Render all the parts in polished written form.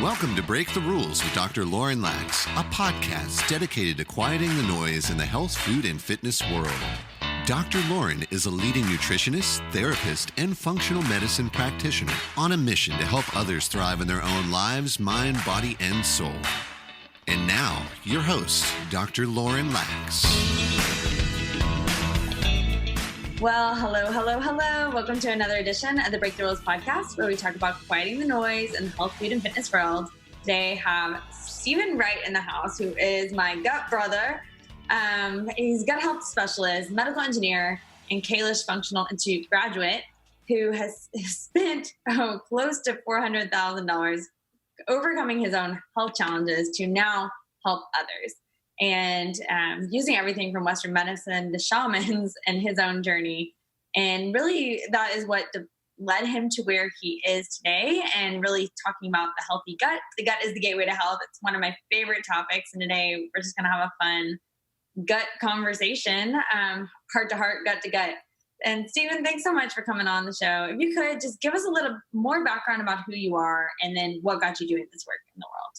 Welcome to Break the Rules with Dr. Lauren Lax, a podcast dedicated to quieting the noise in the health, food, and fitness world. Dr. Lauren is a leading nutritionist, therapist, and functional medicine practitioner on a mission to help others thrive in their own lives, mind, body, and soul. And now, your host, Dr. Lauren Lax. Well, hello. Welcome to another edition of the Break the Rules podcast, where we talk about quieting the noise in the health, food, and fitness world. Today, I have Stephen Wright in the house, who is my gut brother. He's a gut health specialist, medical engineer, and Kalish Functional Institute Graduate, who has spent close to $400,000 overcoming his own health challenges to now help others. And using everything from Western medicine to shamans and his own journey. And really, that is what led him to where he is today, and really talking about the healthy gut. The gut is the gateway to health. It's one of my favorite topics. And today, we're just going to have a fun gut conversation, heart to heart, gut to gut. And Stephen, thanks so much for coming on the show. If you could just give us a little more background about who you are and then what got you doing this work in the world.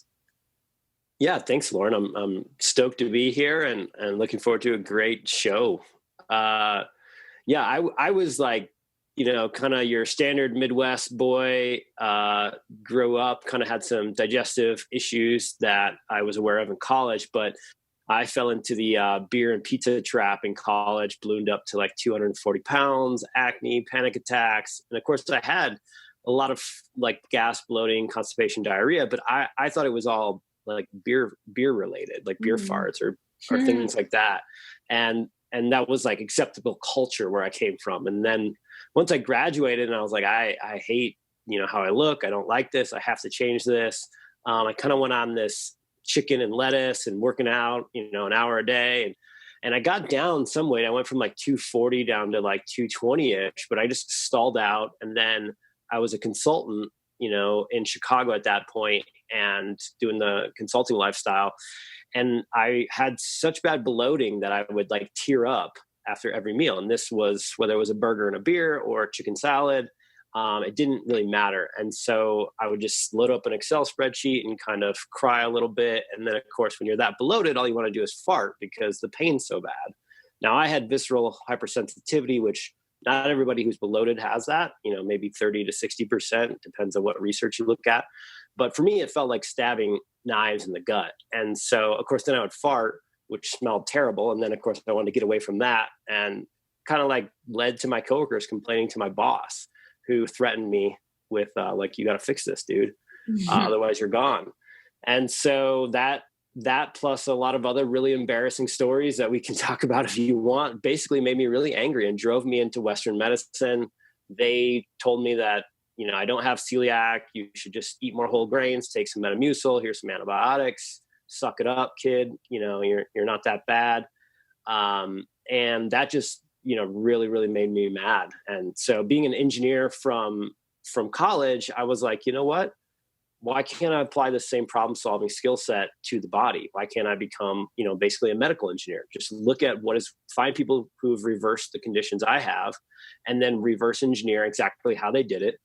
Yeah, thanks, Lauren. I'm stoked to be here and looking forward to a great show. I was like, kind of your standard Midwest boy, grew up, kind of had some digestive issues that I was aware of in college, but I fell into the beer and pizza trap in college, ballooned up to like 240 pounds, acne, panic attacks. And of course I had a lot of like gas, bloating, constipation, diarrhea, but I thought it was all like beer related, like beer farts or things like that. And that was like acceptable culture where I came from. And then once I graduated and I was like, I hate, how I look. I don't like this. I have to change this. I kind of went on this chicken and lettuce and working out, an hour a day. And I got down some weight. I went from like 240 down to like 220-ish, but I just stalled out. And then I was a consultant, in Chicago at that point and doing the consulting lifestyle. And I had such bad bloating that I would like tear up after every meal. And this was whether it was a burger and a beer or a chicken salad. It didn't really matter. And so I would just load up an Excel spreadsheet and kind of cry a little bit. And then of course, when you're that bloated, all you want to do is fart because the pain's so bad. Now I had visceral hypersensitivity, which not everybody who's bloated has that, maybe 30 to 60%, depends on what research you look at. But for me, it felt like stabbing knives in the gut. And so, of course, then I would fart, which smelled terrible. And then, of course, I wanted to get away from that and kind of like led to my coworkers complaining to my boss, who threatened me with you got to fix this, dude. Otherwise, you're gone. And so that plus a lot of other really embarrassing stories that we can talk about if you want, basically made me really angry and drove me into Western medicine. They told me that, I don't have celiac. You should just eat more whole grains, take some Metamucil, here's some antibiotics, suck it up, kid. You're not that bad. And that just, really, really made me mad. And so being an engineer from college, I was like, you know what? Why can't I apply the same problem solving skill set to the body? Why can't I become, basically a medical engineer? Just look at find people who have reversed the conditions I have and then reverse engineer exactly how they did it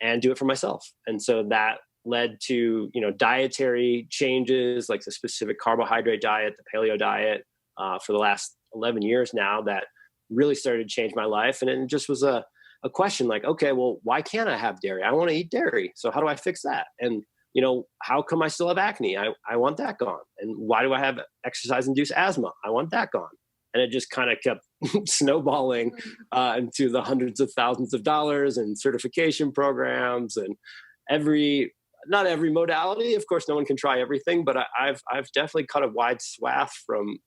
and do it for myself. And so that led to, dietary changes, like the specific carbohydrate diet, the paleo diet, for the last 11 years now that really started to change my life. And it just was a question like, okay, well, why can't I have dairy? I want to eat dairy. So how do I fix that? And, how come I still have acne? I want that gone. And why do I have exercise-induced asthma? I want that gone. And it just kind of kept snowballing into the hundreds of thousands of dollars and certification programs and not every modality. Of course, no one can try everything, but I've definitely cut a wide swath from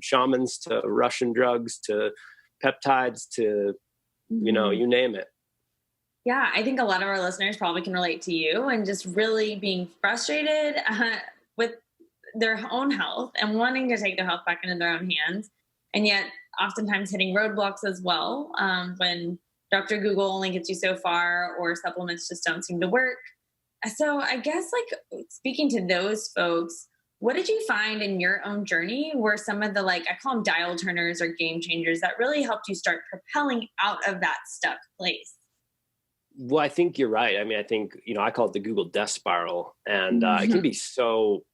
shamans to Russian drugs to peptides to, you name it. Yeah, I think a lot of our listeners probably can relate to you and just really being frustrated with their own health and wanting to take their health back into their own hands. And yet oftentimes hitting roadblocks as well when Dr. Google only gets you so far or supplements just don't seem to work. So I guess speaking to those folks, what did you find in your own journey were some of the I call them dial turners or game changers that really helped you start propelling out of that stuck place? Well, I think you're right. I mean, I think, I call it the Google death spiral, and it can be so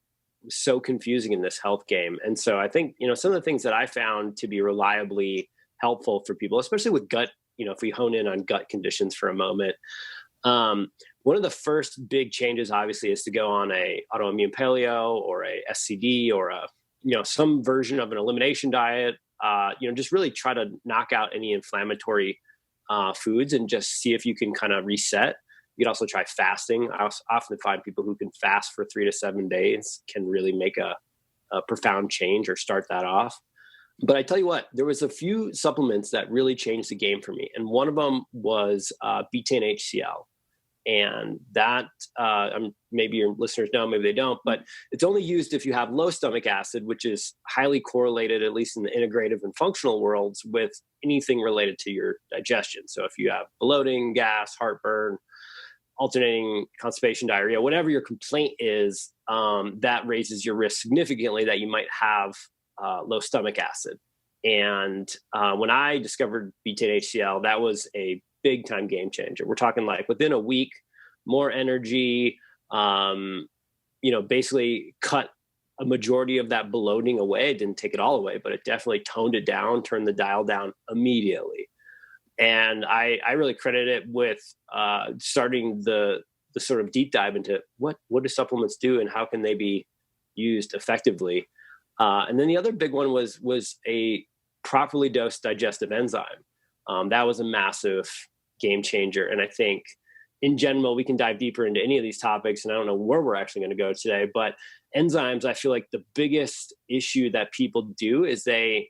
confusing in this health game. And so I think, some of the things that I found to be reliably helpful for people, especially with gut, if we hone in on gut conditions for a moment, one of the first big changes obviously is to go on a autoimmune paleo or a SCD or some version of an elimination diet, just really try to knock out any inflammatory foods and just see if you can kind of reset. You could also try fasting. I often find people who can fast for 3 to 7 days can really make a profound change or start that off. But I tell you what, there was a few supplements that really changed the game for me. And one of them was betaine HCl. And that, maybe your listeners know, maybe they don't, but it's only used if you have low stomach acid, which is highly correlated, at least in the integrative and functional worlds, with anything related to your digestion. So if you have bloating, gas, heartburn, alternating constipation, diarrhea, whatever your complaint is, that raises your risk significantly that you might have low stomach acid. And when I discovered betaine HCl, that was a big time game changer. We're talking like within a week, more energy, basically cut a majority of that bloating away. It didn't take it all away, but it definitely toned it down, turned the dial down immediately. And I really credit it with starting the sort of deep dive into what do supplements do and how can they be used effectively. And then the other big one was a properly dosed digestive enzyme. That was a massive game changer. And I think in general, we can dive deeper into any of these topics. And I don't know where we're actually going to go today, but enzymes, I feel like the biggest issue that people do is they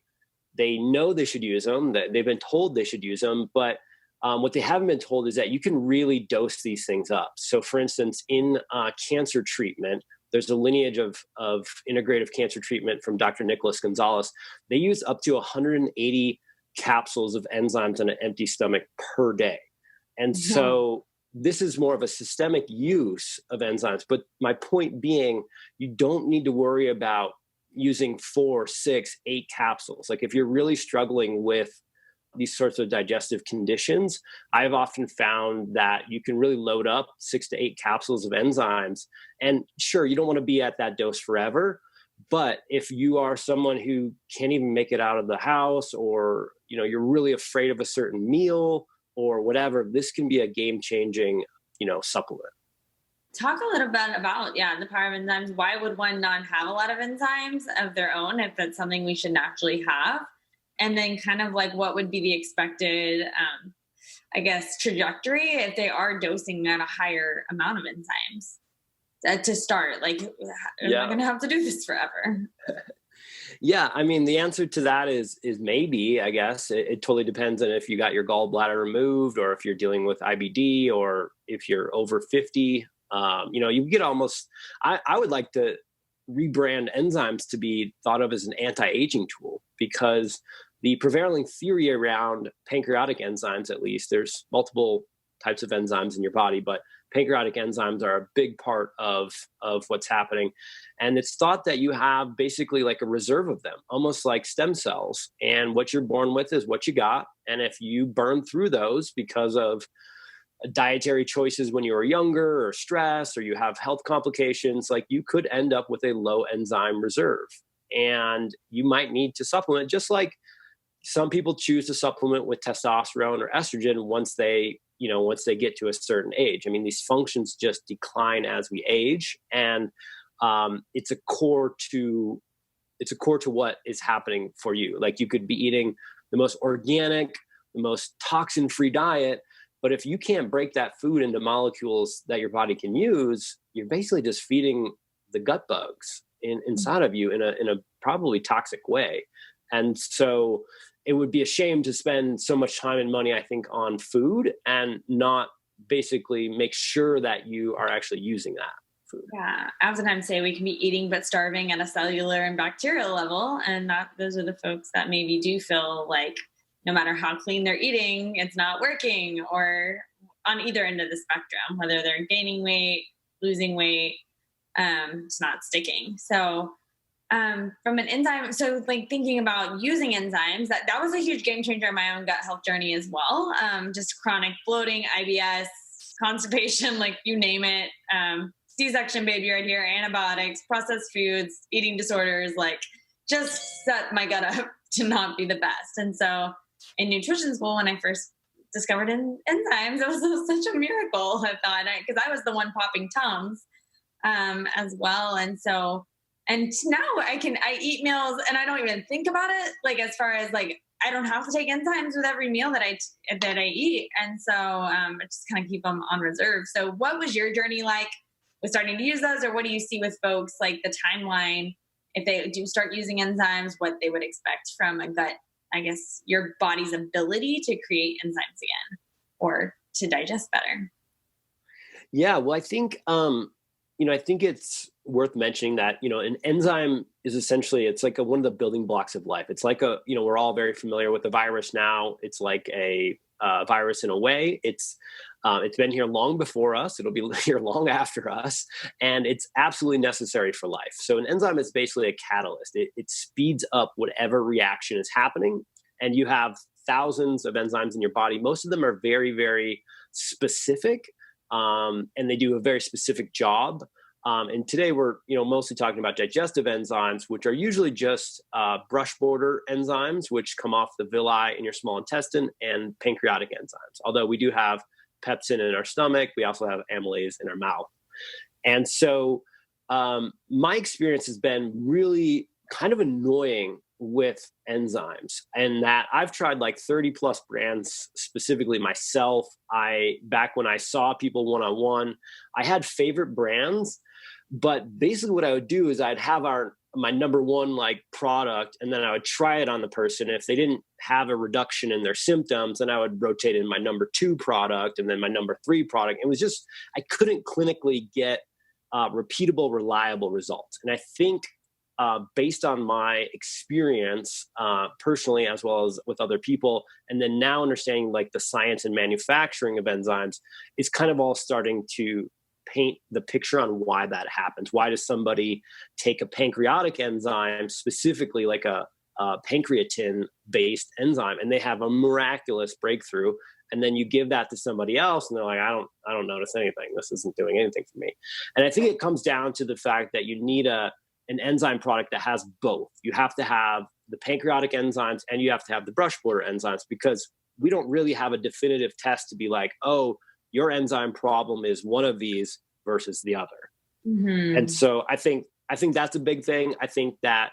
know they should use them, that they've been told they should use them, but what they haven't been told is that you can really dose these things up. So for instance, in cancer treatment, there's a lineage of integrative cancer treatment from Dr. Nicholas Gonzalez. They use up to 180 capsules of enzymes on an empty stomach per day. And so this is more of a systemic use of enzymes. But my point being, you don't need to worry about using 4, 6, 8 capsules. Like if you're really struggling with these sorts of digestive conditions, I've often found that you can really load up 6 to 8 capsules of enzymes. And sure, you don't want to be at that dose forever. But if you are someone who can't even make it out of the house, or you're really afraid of a certain meal or whatever, this can be a game-changing, supplement. Talk a little bit about, the power of enzymes. Why would one not have a lot of enzymes of their own if that's something we should naturally have? And then kind of like what would be the expected, trajectory if they are dosing at a higher amount of enzymes to start? Like, am I going to have to do this forever? Yeah, I mean, the answer to that is maybe, I guess. It totally depends on if you got your gallbladder removed or if you're dealing with IBD or if you're over 50. You get almost, I would like to rebrand enzymes to be thought of as an anti-aging tool, because the prevailing theory around pancreatic enzymes, at least, there's multiple types of enzymes in your body, but pancreatic enzymes are a big part of what's happening. And it's thought that you have basically like a reserve of them, almost like stem cells. And what you're born with is what you got. And if you burn through those because of dietary choices when you were younger or stress, or you have health complications, like you could end up with a low enzyme reserve. And you might need to supplement, just like some people choose to supplement with testosterone or estrogen once they get to a certain age. I mean, these functions just decline as we age, and it's a core to what is happening for you. Like you could be eating the most organic, the most toxin-free diet, but if you can't break that food into molecules that your body can use, you're basically just feeding the gut bugs inside of you in a probably toxic way. And so it would be a shame to spend so much time and money, I think, on food and not basically make sure that you are actually using that food. Yeah. I oftentimes say we can be eating but starving at a cellular and bacterial level. And those are the folks that maybe do feel like no matter how clean they're eating, it's not working, or on either end of the spectrum, whether they're gaining weight, losing weight, it's not sticking. So from an enzyme, so like thinking about using enzymes, that was a huge game changer in my own gut health journey as well. Just chronic bloating, IBS, constipation, like you name it, C-section baby right here, antibiotics, processed foods, eating disorders, like just set my gut up to not be the best. And so in nutrition school, when I first discovered enzymes, it was such a miracle, I thought, because I was the one popping Tums as well. And so, and now I eat meals and I don't even think about it. Like, as far as like, I don't have to take enzymes with every meal that I eat. And so I just kind of keep them on reserve. So what was your journey like with starting to use those, or what do you see with folks, like the timeline, if they do start using enzymes, what they would expect from a gut, I guess, your body's ability to create enzymes again or to digest better? Yeah, well, I think, I think it's worth mentioning that, an enzyme is essentially, it's like one of the building blocks of life. It's like we're all very familiar with the virus now. It's like a virus in a way. It's been here long before us. It'll be here long after us. And it's absolutely necessary for life. So an enzyme is basically a catalyst. It speeds up whatever reaction is happening. And you have thousands of enzymes in your body. Most of them are very, very specific. And they do a very specific job. And today we're, mostly talking about digestive enzymes, which are usually just brush border enzymes, which come off the villi in your small intestine, and pancreatic enzymes. Although we do have pepsin in our stomach, we also have amylase in our mouth. And so my experience has been really kind of annoying with enzymes, and that I've tried like 30 plus brands specifically myself. Back when I saw people one-on-one, I had favorite brands, but basically what I would do is I'd have my number one like product, and then I would try it on the person. If they didn't have a reduction in their symptoms, then I would rotate in my number 2 product and then my number 3 product. It was just, I couldn't clinically get repeatable, reliable results. And I think based on my experience personally, as well as with other people, and then now understanding like the science and manufacturing of enzymes, is kind of all starting to paint the picture on why that happens. Why does somebody take a pancreatic enzyme, specifically like a pancreatin-based enzyme, and they have a miraculous breakthrough, and then you give that to somebody else and they're like, I don't notice anything. This isn't doing anything for me. And I think it comes down to the fact that you need an enzyme product that has both. You have to have the pancreatic enzymes and you have to have the brush border enzymes, because we don't really have a definitive test to be like, oh, your enzyme problem is one of these versus the other. Mm-hmm. And so I think that's a big thing. I think that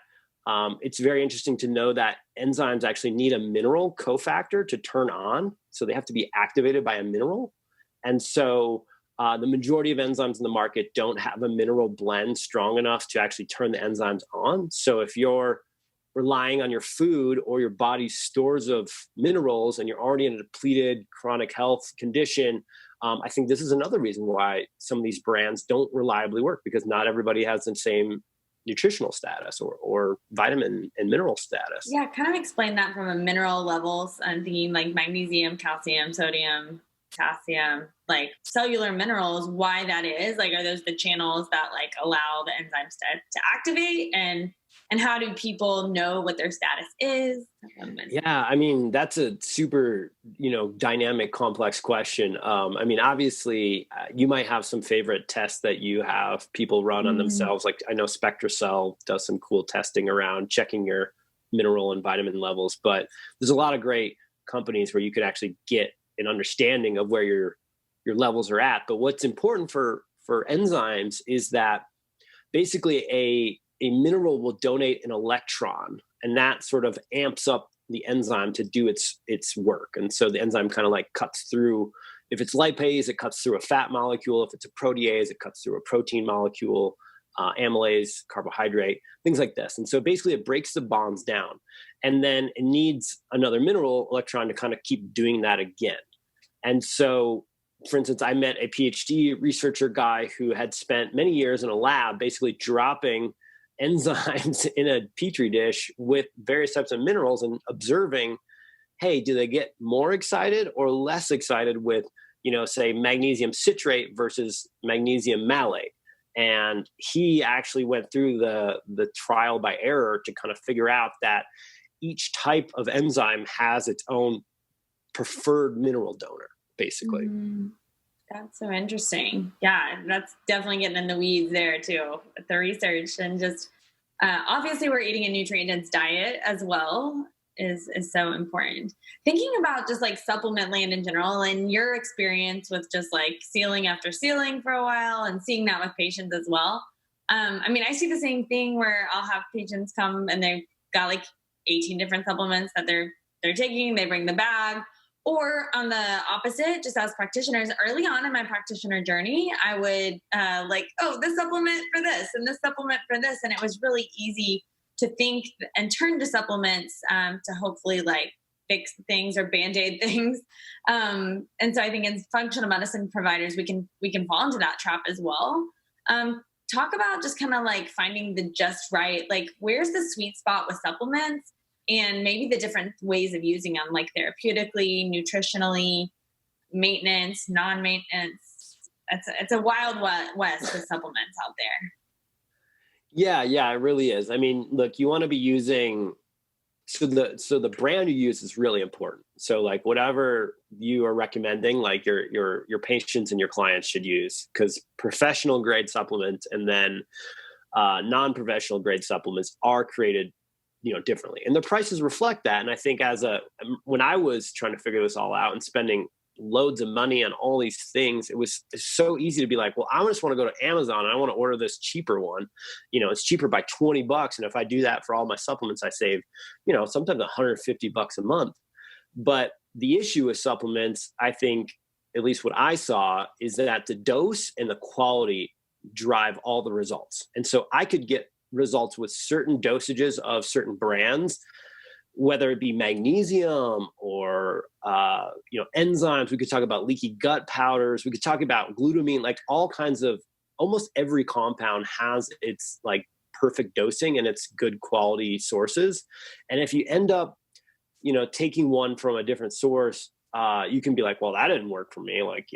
it's very interesting to know that enzymes actually need a mineral cofactor to turn on. So they have to be activated by a mineral. And so the majority of enzymes in the market don't have a mineral blend strong enough to actually turn the enzymes on. So if you're relying on your food or your body's stores of minerals and you're already in a depleted chronic health condition, I think this is another reason why some of these brands don't reliably work, because not everybody has the same nutritional status or vitamin and mineral status. Yeah, kind of explain that from a mineral levels. I'm thinking like magnesium, calcium, sodium, potassium, like cellular minerals, why that is. Like, are those the channels that like allow the enzymes to activate, and how do people know what their status is? Yeah, I mean, that's a super, dynamic, complex question. I mean, obviously, you might have some favorite tests that you have people run on themselves. Like I know SpectraCell does some cool testing around checking your mineral and vitamin levels, but there's a lot of great companies where you could actually get an understanding of where your levels are at. But what's important for enzymes is that basically a mineral will donate an electron, and that sort of amps up the enzyme to do its work. And so the enzyme kind of like cuts through, if it's lipase, it cuts through a fat molecule. If it's a protease, it cuts through a protein molecule, amylase, carbohydrate, things like this. And so basically it breaks the bonds down, and then it needs another mineral electron to kind of keep doing that again. And so, for instance, I met a PhD researcher guy who had spent many years in a lab basically dropping enzymes in a petri dish with various types of minerals and observing, hey, do they get more excited or less excited with, say magnesium citrate versus magnesium malate? And he actually went through the trial by error to kind of figure out that each type of enzyme has its own preferred mineral donor, basically. That's so interesting. Yeah, that's definitely getting in the weeds there too with the research, and just obviously we're eating a nutrient-dense diet as well is so important. Thinking about just like supplement land in general and your experience with just like sealing after sealing for a while and seeing that with patients as well. I mean, I see the same thing where I'll have patients come and they've got like 18 different supplements that they're taking. They bring the bag. Or on the opposite, just as practitioners, early on in my practitioner journey, I would this supplement for this and this supplement for this. And it was really easy to think and turn to supplements to hopefully like fix things or Band-Aid things. And so I think as functional medicine providers, we can fall into that trap as well. Talk about just kind of like finding the just right, like where's the sweet spot with supplements? And maybe the different ways of using them, like therapeutically, nutritionally, maintenance, non-maintenance. It's a wild west with supplements out there. Yeah, it really is. I mean, look, you want to be using, so the brand you use is really important. So like whatever you are recommending, like your patients and your clients should use, because professional grade supplements and then non-professional grade supplements are created differently, and the prices reflect that. And I think when I was trying to figure this all out and spending loads of money on all these things, it's so easy to be like, well, I just want to go to Amazon and I want to order this cheaper one. It's cheaper by $20. And if I do that for all my supplements, I save, sometimes $150 a month. But the issue with supplements, I think, at least what I saw, is that the dose and the quality drive all the results. And so I could get results with certain dosages of certain brands, whether it be magnesium or enzymes. We could talk about leaky gut powders. We could talk about glutamine, like all kinds of, almost every compound has its like perfect dosing and its good quality sources. And if you end up taking one from a different source, you can be like, well, that didn't work for me, like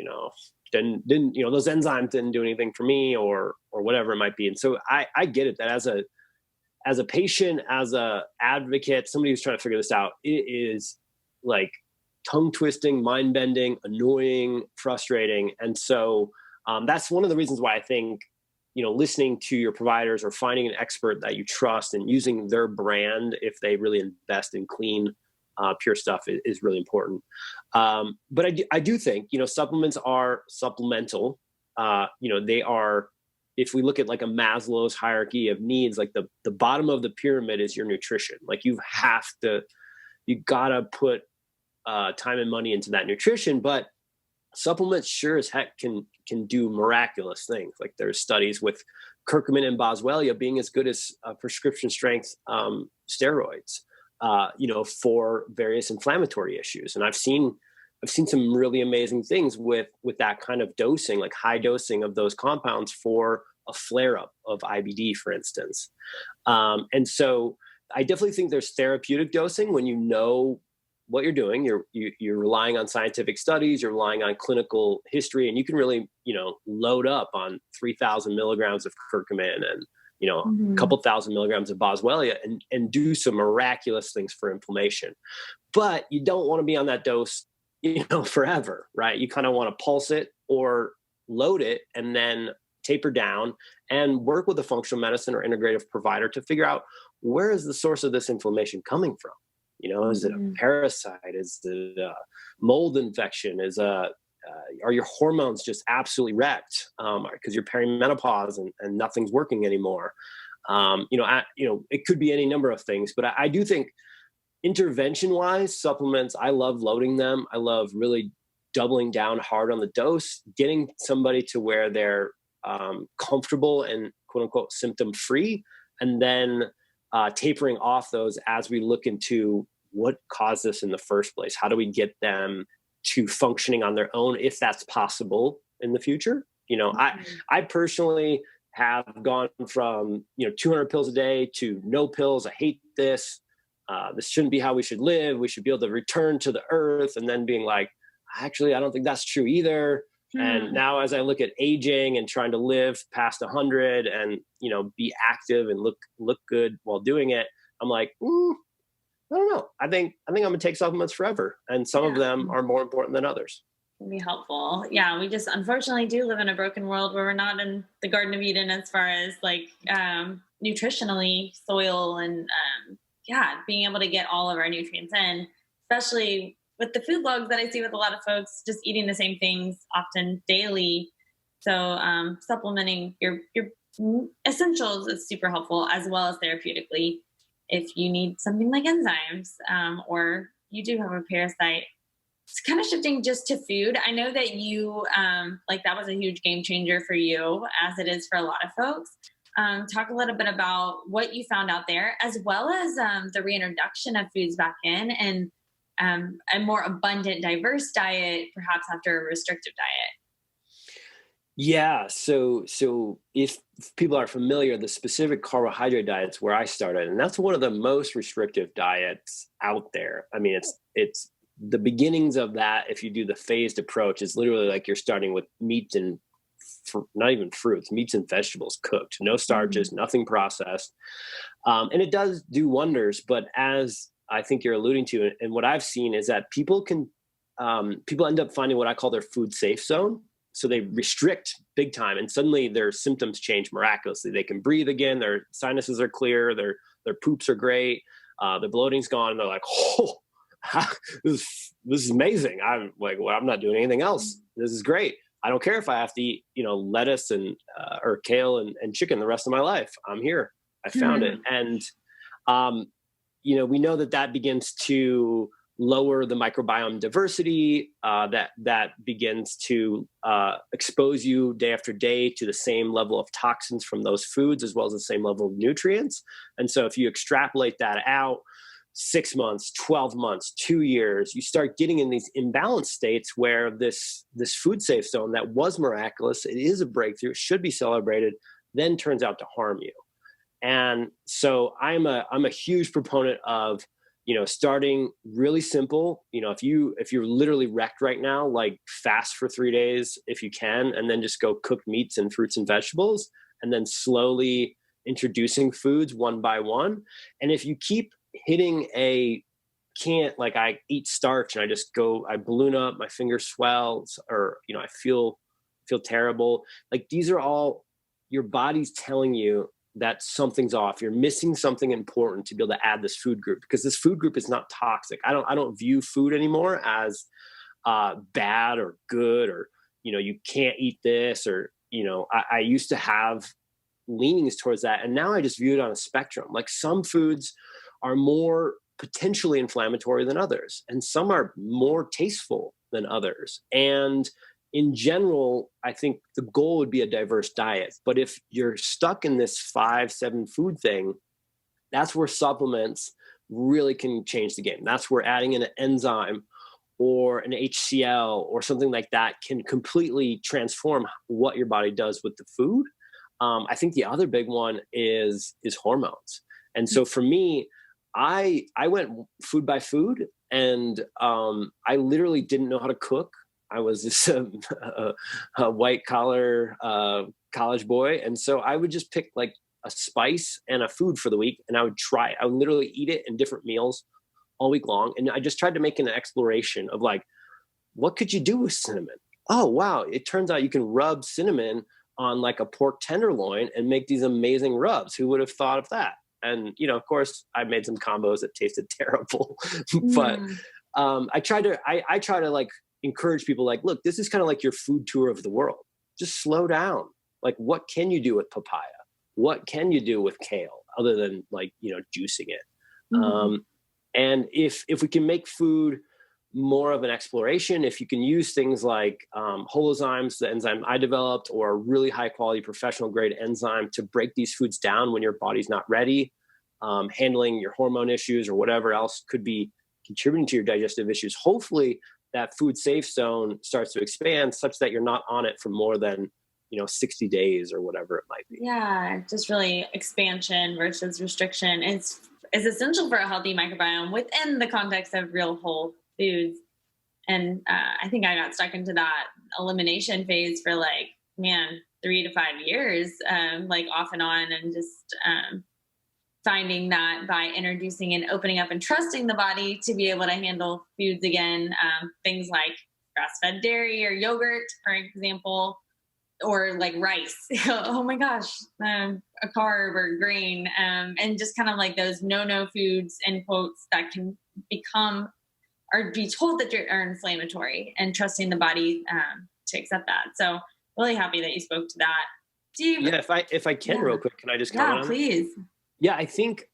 didn't those enzymes didn't do anything for me, or whatever it might be. And so I get it, that as a patient, as a advocate, somebody who's trying to figure this out, it is like tongue twisting, mind bending, annoying, frustrating. And so that's one of the reasons why I think listening to your providers or finding an expert that you trust and using their brand, if they really invest in clean pure stuff, is really important. But I do think, supplements are supplemental. They are, if we look at like a Maslow's hierarchy of needs, like the bottom of the pyramid is your nutrition. Like you gotta put time and money into that nutrition, but supplements sure as heck can do miraculous things. Like there's studies with curcumin and boswellia being as good as prescription strength steroids, for various inflammatory issues. And I've seen some really amazing things with that kind of dosing, like high dosing of those compounds for a flare-up of IBD, for instance. And so I definitely think there's therapeutic dosing when you know what you're doing. You're relying on scientific studies, you're relying on clinical history, and you can really, load up on 3,000 milligrams of curcumin and, a couple thousand milligrams of boswellia and do some miraculous things for inflammation. But you don't want to be on that dose, forever, right? You kind of want to pulse it or load it and then taper down and work with a functional medicine or integrative provider to figure out, where is the source of this inflammation coming from? Is it a parasite? Is it a mold infection? Are your hormones just absolutely wrecked because you're perimenopause and nothing's working anymore? It could be any number of things, but I do think intervention-wise, supplements, I love loading them. I love really doubling down hard on the dose, getting somebody to where they're comfortable and quote unquote symptom-free, and then tapering off those as we look into what caused this in the first place. How do we get them to functioning on their own, if that's possible in the future? I personally have gone from 200 pills a day to no pills. I hate this. This shouldn't be how we should live. We should be able to return to the earth, and then being like, actually, I don't think that's true either. And now as I look at aging and trying to live past 100 and, be active and look good while doing it, I'm like, I don't know. I think I'm going to take supplements forever. And some of them are more important than others. can be helpful. Yeah, we just unfortunately do live in a broken world where we're not in the Garden of Eden as far as like nutritionally, soil, and yeah, being able to get all of our nutrients in, especially with the food logs that I see with a lot of folks just eating the same things often daily. So supplementing your essentials is super helpful, as well as therapeutically if you need something like enzymes, or you do have a parasite. It's kind of shifting just to food. I know that you, like that was a huge game changer for you, as it is for a lot of folks. Talk a little bit about what you found out there, as well as the reintroduction of foods back in, and a more abundant, diverse diet, perhaps after a restrictive diet. Yeah. So if people are familiar, the specific carbohydrate diets where I started, and that's one of the most restrictive diets out there. I mean, it's the beginnings of that. If you do the phased approach, it's literally like you're starting with meats and not even fruits, meats and vegetables cooked, no starches, nothing processed. And it does do wonders. But as I think you're alluding to, and what I've seen is that people end up finding what I call their food safe zone. So they restrict big time, and suddenly their symptoms change miraculously. They can breathe again. Their sinuses are clear. Their poops are great. The bloating's gone. And they're like, oh, this is amazing. I'm like, well, I'm not doing anything else. This is great. I don't care if I have to eat, lettuce and or kale and chicken the rest of my life. I'm here. I found it. And, we know that begins to lower the microbiome diversity, that begins to expose you day after day to the same level of toxins from those foods, as well as the same level of nutrients. And so if you extrapolate that out 6 months, 12 months, 2 years, you start getting in these imbalanced states where this food safe zone that was miraculous, it is a breakthrough, it should be celebrated, then turns out to harm you. And so I'm a huge proponent of, starting really simple. If you're literally wrecked right now, like fast for 3 days if you can, and then just go cook meats and fruits and vegetables, and then slowly introducing foods one by one. And if you keep hitting like I eat starch and I balloon up, my finger swells, or, I feel terrible. Like these are all your body's telling you that something's off. You're missing something important to be able to add this food group, because this food group is not toxic. I don't view food anymore as bad or good, or, you can't eat this, or, I used to have leanings towards that. And now I just view it on a spectrum. Like some foods are more potentially inflammatory than others, and some are more tasteful than others. And in general, I think the goal would be a diverse diet. But if you're stuck in this 5-7 food thing, that's where supplements really can change the game. That's where adding in an enzyme or an HCl or something like that can completely transform what your body does with the food. I think the other big one is hormones. And so for me, I went food by food, and I literally didn't know how to cook. I was just a white collar college boy. And so I would just pick like a spice and a food for the week, and I would try it. I would literally eat it in different meals all week long. And I just tried to make an exploration of like, what could you do with cinnamon? Oh, wow. It turns out you can rub cinnamon on like a pork tenderloin and make these amazing rubs. Who would have thought of that? And, of course, I made some combos that tasted terrible, but I try to like encourage people, like, look, this is kind of like your food tour of the world. Just slow down. Like, what can you do with papaya? What can you do with kale other than like, juicing it? And if we can make food more of an exploration, if you can use things like holozymes, the enzyme I developed, or a really high quality professional grade enzyme to break these foods down when your body's not ready, handling your hormone issues or whatever else could be contributing to your digestive issues, hopefully that food safe zone starts to expand such that you're not on it for more than 60 days or whatever it might be. Yeah, just really expansion versus restriction is essential for a healthy microbiome within the context of real whole foods. And I think I got stuck into that elimination phase for 3 to 5 years, like off and on, and just finding that by introducing and opening up and trusting the body to be able to handle foods again, things like grass-fed dairy or yogurt, for example, or like rice. Oh my gosh, a carb or grain, and just kind of like those no foods in quotes that can become or be told that are inflammatory, and trusting the body to accept that. So really happy that you spoke to that. Steve, yeah, if I can, real quick, can I just comment on that? Please. Yeah, I think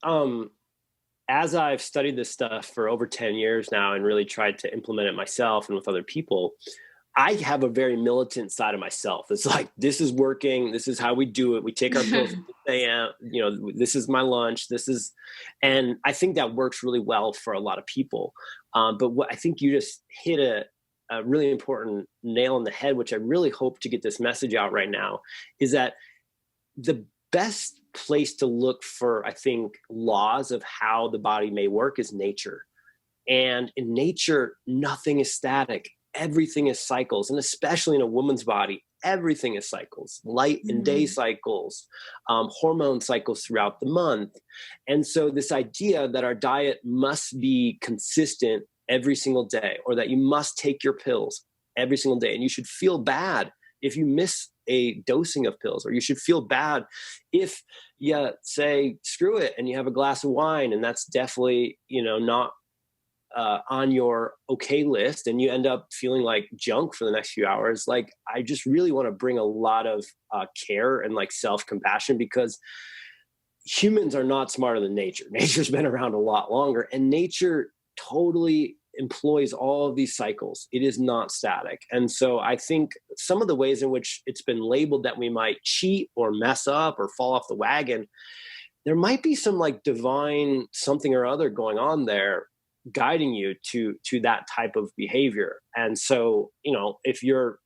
as I've studied this stuff for over 10 years now and really tried to implement it myself and with other people, I have a very militant side of myself. It's like, this is working. This is how we do it. We take our pills at 6 a.m. You know, this is my lunch. And I think that works really well for a lot of people. But what I think you just hit a really important nail on the head, which I really hope to get this message out right now, is that the best place to look for, I think, laws of how the body may work is nature. And in nature, nothing is static. Everything is cycles. And especially in a woman's body, everything is cycles, light and day cycles, hormone cycles throughout the month. And so this idea that our diet must be consistent every single day, or that you must take your pills every single day, and you should feel bad if you miss a dosing of pills, or you should feel bad if you say, screw it, and you have a glass of wine, and that's definitely, not on your okay list, and you end up feeling like junk for the next few hours. Like, I just really want to bring a lot of care and like self-compassion, because humans are not smarter than nature. Nature's been around a lot longer, and nature totally employs all of these cycles. It is not static. And so I think some of the ways in which it's been labeled that we might cheat or mess up or fall off the wagon, there might be some like divine something or other going on there guiding you to that type of behavior. And so, if you're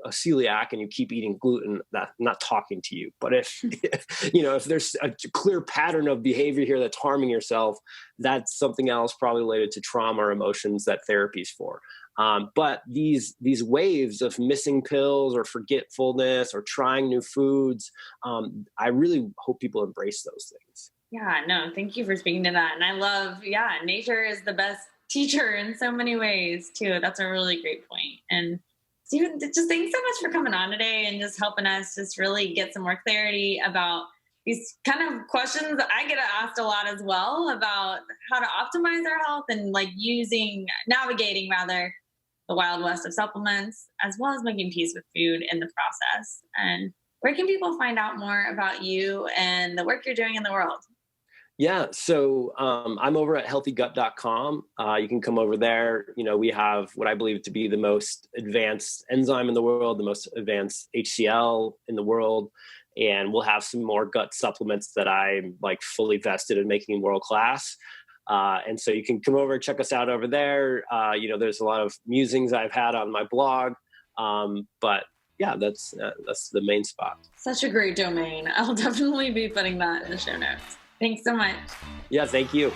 a celiac and you keep eating gluten, I'm not talking to you. But if there's a clear pattern of behavior here that's harming yourself, that's something else, probably related to trauma or emotions that therapy's for. But these waves of missing pills or forgetfulness or trying new foods, I really hope people embrace those things. Yeah, no, thank you for speaking to that. And I love, nature is the best teacher in so many ways too. That's a really great point. And Stephen, just thanks so much for coming on today and just helping us just really get some more clarity about these kind of questions that I get asked a lot as well, about how to optimize our health and like navigating rather the wild west of supplements, as well as making peace with food in the process. And where can people find out more about you and the work you're doing in the world? Yeah. So I'm over at healthygut.com. You can come over there. We have what I believe to be the most advanced enzyme in the world, the most advanced HCl in the world. And we'll have some more gut supplements that I'm like fully vested in making world class. And so you can come over and check us out over there. There's a lot of musings I've had on my blog. But yeah, that's the main spot. Such a great domain. I'll definitely be putting that in the show notes. Thanks so much. Yeah, thank you.